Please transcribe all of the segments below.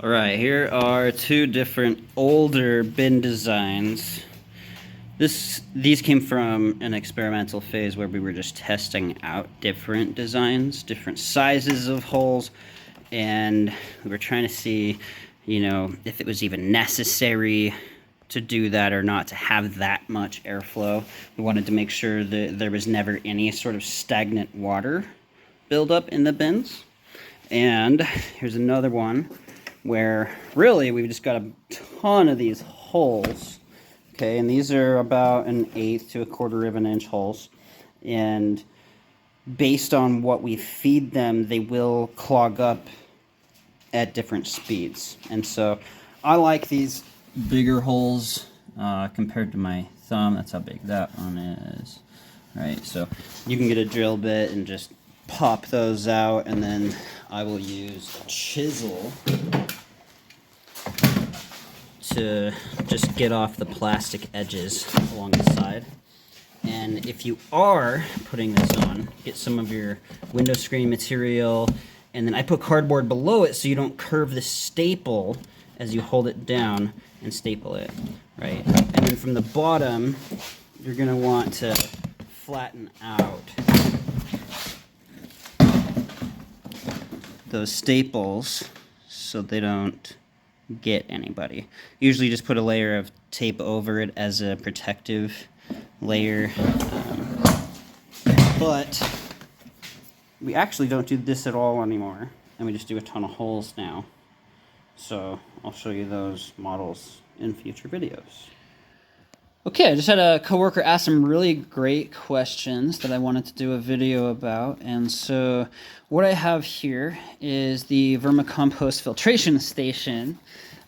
Alright, here are two different older bin designs. These came from an experimental phase where we were just testing out different designs, different sizes of holes, and we were trying to see, if it was even necessary to do that or not, to have that much airflow. We wanted to make sure that there was never any sort of stagnant water buildup in the bins. And here's another one where really we've just got a ton of these holes. Okay, and these are about 1/8 to 1/4 of an inch holes. And based on what we feed them, they will clog up at different speeds. And so I like these bigger holes compared to my thumb. That's how big that one is. Right, so you can get a drill bit and just pop those out, and then I will use a chisel to just get off the plastic edges along the side. And if you are putting this on, get some of your window screen material, and then I put cardboard below it so you don't curve the staple as you hold it down and staple it, right? And then from the bottom, you're gonna want to flatten out those staples so they don't get anybody. Usually just put a layer of tape over it as a protective layer, but we actually don't do this at all anymore, and we just do a ton of holes now. So I'll show you those models in future videos. Okay, I just had a coworker ask some really great questions that I wanted to do a video about, and so what I have here is the vermicompost filtration station.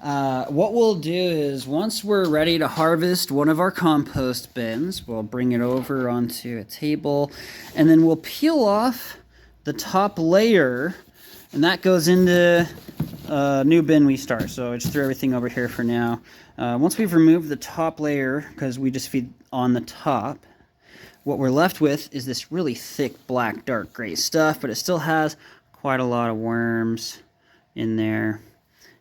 What we'll do is, once we're ready to harvest one of our compost bins, we'll bring it over onto a table, and then we'll peel off the top layer, and that goes into a new bin we start. So I just threw everything over here for now. Once we've removed the top layer, because we just feed on the top, what we're left with is this really thick black dark gray stuff, but it still has quite a lot of worms in there.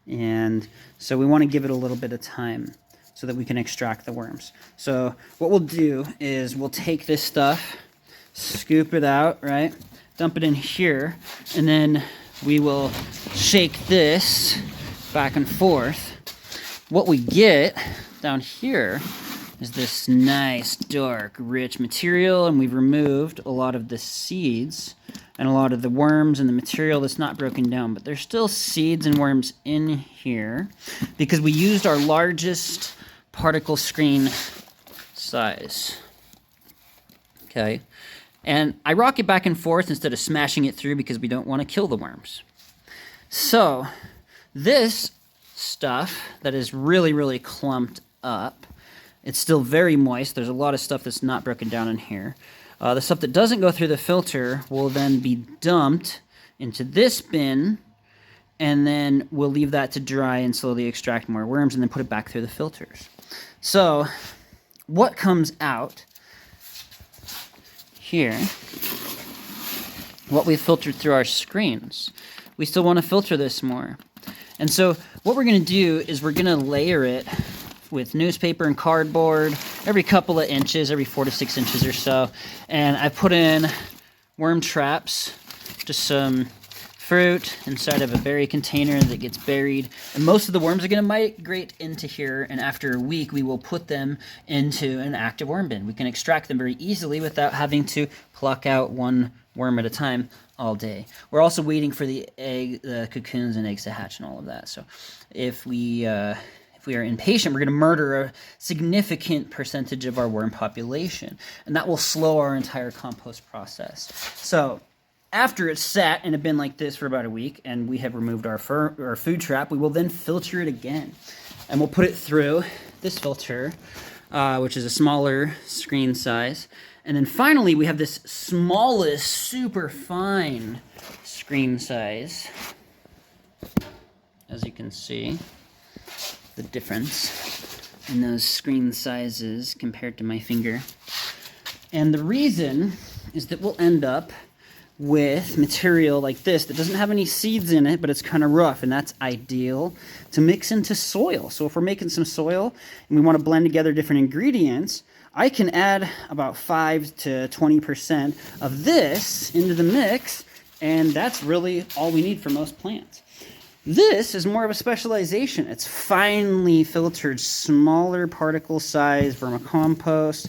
And so we want to give it a little bit of time so that we can extract the worms. So what we'll do is we'll take this stuff, scoop it out, right? Dump it in here, and then we will shake this back and forth. What we get down here is this nice, dark, rich material, and we've removed a lot of the seeds and a lot of the worms and the material that's not broken down, but there's still seeds and worms in here because we used our largest particle screen size. Okay, and I rock it back and forth instead of smashing it through because we don't want to kill the worms. So this stuff that is really, really clumped up, it's still very moist. There's a lot of stuff that's not broken down in here. The stuff that doesn't go through the filter will then be dumped into this bin, and then we'll leave that to dry and slowly extract more worms and then put it back through the filters. So what comes out here, what we filtered through our screens, we still want to filter this more. And so what we're going to do is we're going to layer it with newspaper and cardboard every couple of inches, every 4 to 6 inches or so. And I put in worm traps, just some fruit inside of a berry container that gets buried. And most of the worms are going to migrate into here, and after a week we will put them into an active worm bin. We can extract them very easily without having to pluck out one worm at a time all day. We're also waiting for the cocoons and eggs to hatch and all of that. So if we are impatient, we're going to murder a significant percentage of our worm population, and that will slow our entire compost process. So after it's sat in a bin like this for about a week, and we have removed our food trap, we will then filter it again, and we'll put it through this filter, which is a smaller screen size. And then finally, we have this smallest, super fine screen size. As you can see, the difference in those screen sizes compared to my finger. And the reason is that we'll end up with material like this that doesn't have any seeds in it, but it's kind of rough, and that's ideal to mix into soil. So if we're making some soil and we want to blend together different ingredients, I can add about 5 to 20% of this into the mix, and that's really all we need for most plants. This is more of a specialization. It's finely filtered, smaller particle size vermicompost,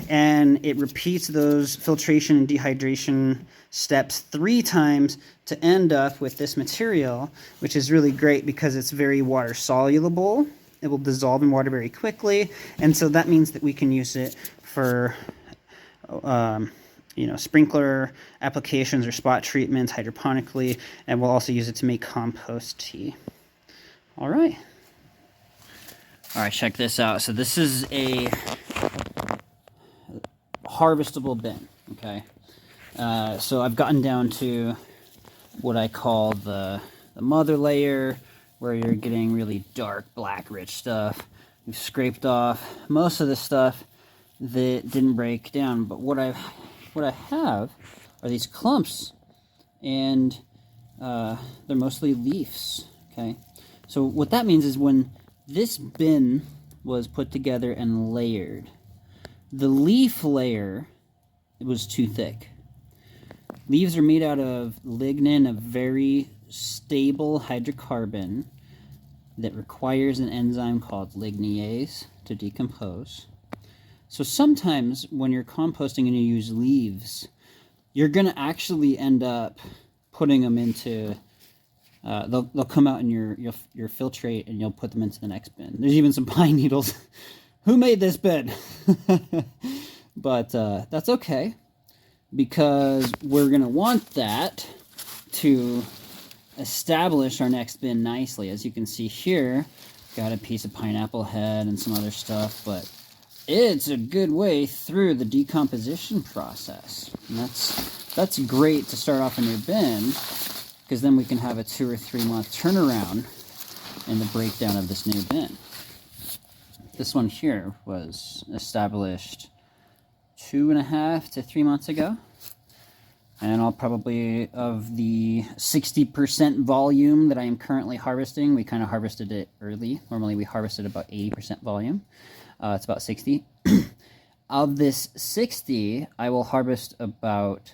and it repeats those filtration and dehydration steps 3 times to end up with this material, which is really great because it's very water soluble. It will dissolve in water very quickly, and so that means that we can use it for sprinkler applications or spot treatments hydroponically, and we'll also use it to make compost tea. All right, check this out. So this is a harvestable bin, okay? So I've gotten down to what I call the mother layer, where you're getting really dark, black, rich stuff. We've scraped off most of the stuff that didn't break down, but what I have are these clumps, and they're mostly leaves, okay? So what that means is when this bin was put together and layered, the leaf layer was too thick. Leaves are made out of lignin, a very stable hydrocarbon that requires an enzyme called ligniase to decompose. So sometimes when you're composting and you use leaves, you're going to actually end up putting them into, they'll come out in your filtrate, and you'll put them into the next bin. There's even some pine needles. Who made this bin? But that's okay, because we're going to want that to establish our next bin nicely. As you can see here, got a piece of pineapple head and some other stuff, but it's a good way through the decomposition process. And that's great to start off a new bin, because then we can have a 2 or 3 month turnaround in the breakdown of this new bin. This one here was established 2.5 to 3 months ago. And I'll probably, of the 60% volume that I am currently harvesting, we kind of harvested it early. Normally we harvested about 80% volume. It's about 60. Of this 60, I will harvest about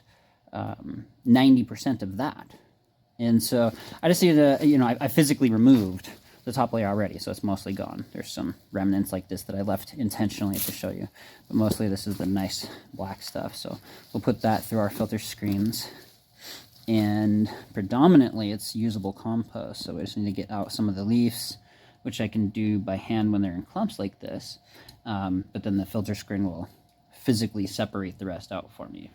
90% of that. And so I just need to, I physically removed the top layer already, so it's mostly gone. There's some remnants like this that I left intentionally to show you, but mostly this is the nice black stuff. So we'll put that through our filter screens, and predominantly it's usable compost. So we just need to get out some of the leaves, which I can do by hand when they're in clumps like this, but then the filter screen will physically separate the rest out for me.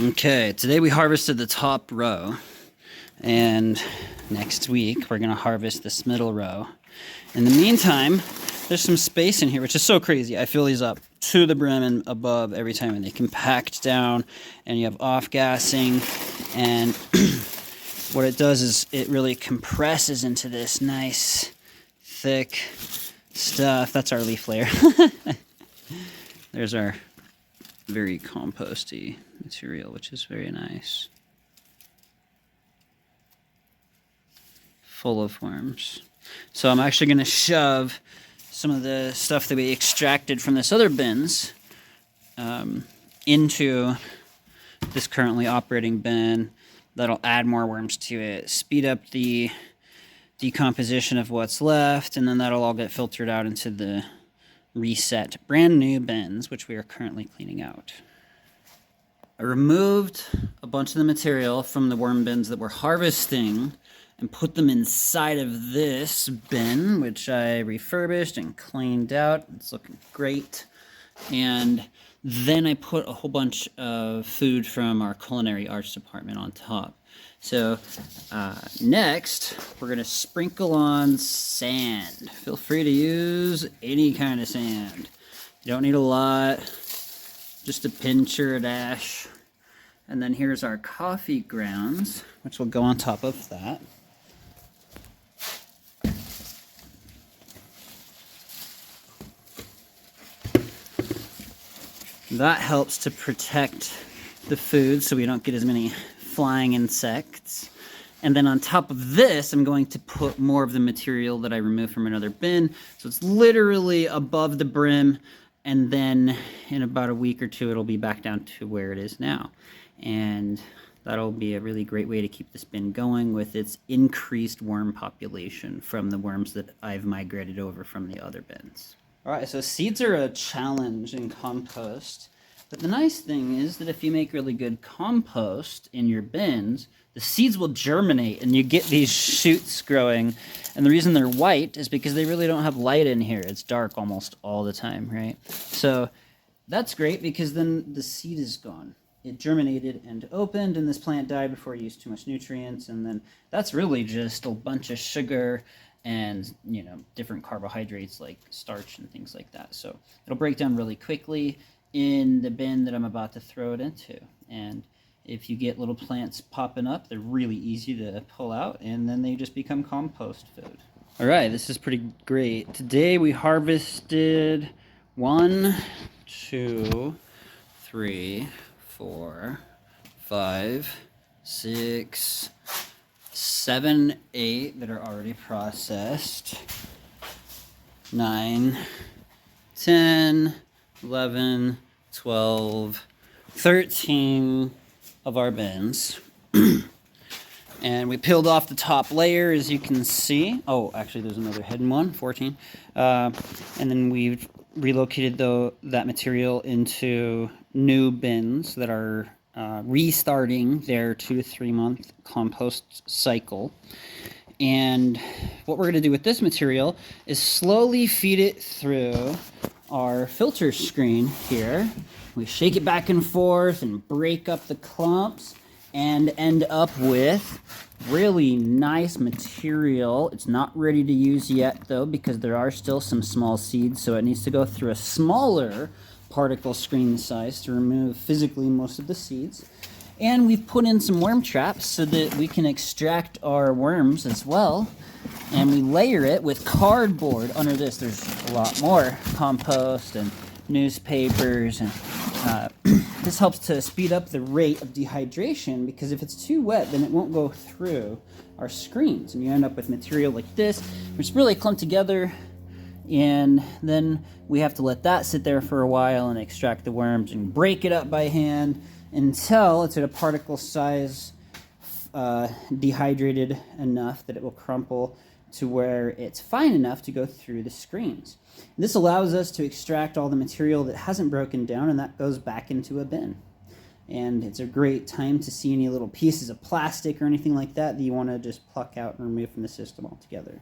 Okay, today we harvested the top row, and next week we're going to harvest this middle row. In the meantime, there's some space in here, which is so crazy. I fill these up to the brim and above every time, and they compact down, and you have off-gassing, and what it does is it really compresses into this nice, thick stuff. That's our leaf layer. There's our very composty material, which is very nice. Full of worms. So I'm actually going to shove some of the stuff that we extracted from this other bins into this currently operating bin. That'll add more worms to it, speed up the decomposition of what's left, and then that'll all get filtered out into the reset brand new bins, which we are currently cleaning out. I removed a bunch of the material from the worm bins that we're harvesting and put them inside of this bin, which I refurbished and cleaned out. It's looking great. And then I put a whole bunch of food from our culinary arts department on top. So next, we're going to sprinkle on sand. Feel free to use any kind of sand. You don't need a lot, just a pinch or a dash. And then here's our coffee grounds, which will go on top of that. That helps to protect the food so we don't get as many flying insects. And then on top of this, I'm going to put more of the material that I removed from another bin. So it's literally above the brim, and then in about a week or two, it'll be back down to where it is now. And that'll be a really great way to keep this bin going with its increased worm population from the worms that I've migrated over from the other bins. All right, so seeds are a challenge in compost. But the nice thing is that if you make really good compost in your bins, the seeds will germinate and you get these shoots growing. And the reason they're white is because they really don't have light in here. It's dark almost all the time, right? So that's great because then the seed is gone. It germinated and opened, and this plant died before it used too much nutrients. And then that's really just a bunch of sugar and, you know, different carbohydrates like starch and things like that. So it'll break down really quickly in the bin that I'm about to throw it into. And if you get little plants popping up, they're really easy to pull out, and then they just become compost food. All right, this is pretty great. Today we harvested 1, 2, 3, 4, 5, 6, 7, 8 that are already processed, 9, 10, 11, 12, 13 of our bins. And we peeled off the top layer, as you can see. Oh, actually, there's another hidden one, 14. And then we've relocated that material into new bins that are restarting their 2 to 3 month compost cycle. And what we're going to do with this material is slowly feed it through our filter screen here. We shake it back and forth and break up the clumps and end up with really nice material. It's not ready to use yet though, because there are still some small seeds, so it needs to go through a smaller particle screen size to remove physically most of the seeds. And we've put in some worm traps so that we can extract our worms as well. And we layer it with cardboard. Under this, there's a lot more compost and newspapers. And this helps to speed up the rate of dehydration, because if it's too wet, then it won't go through our screens. And you end up with material like this, which is really clumped together. And then we have to let that sit there for a while and extract the worms and break it up by hand until it's at a particle size dehydrated enough that it will crumple to where it's fine enough to go through the screens. This allows us to extract all the material that hasn't broken down, and that goes back into a bin. And it's a great time to see any little pieces of plastic or anything like that that you want to just pluck out and remove from the system altogether.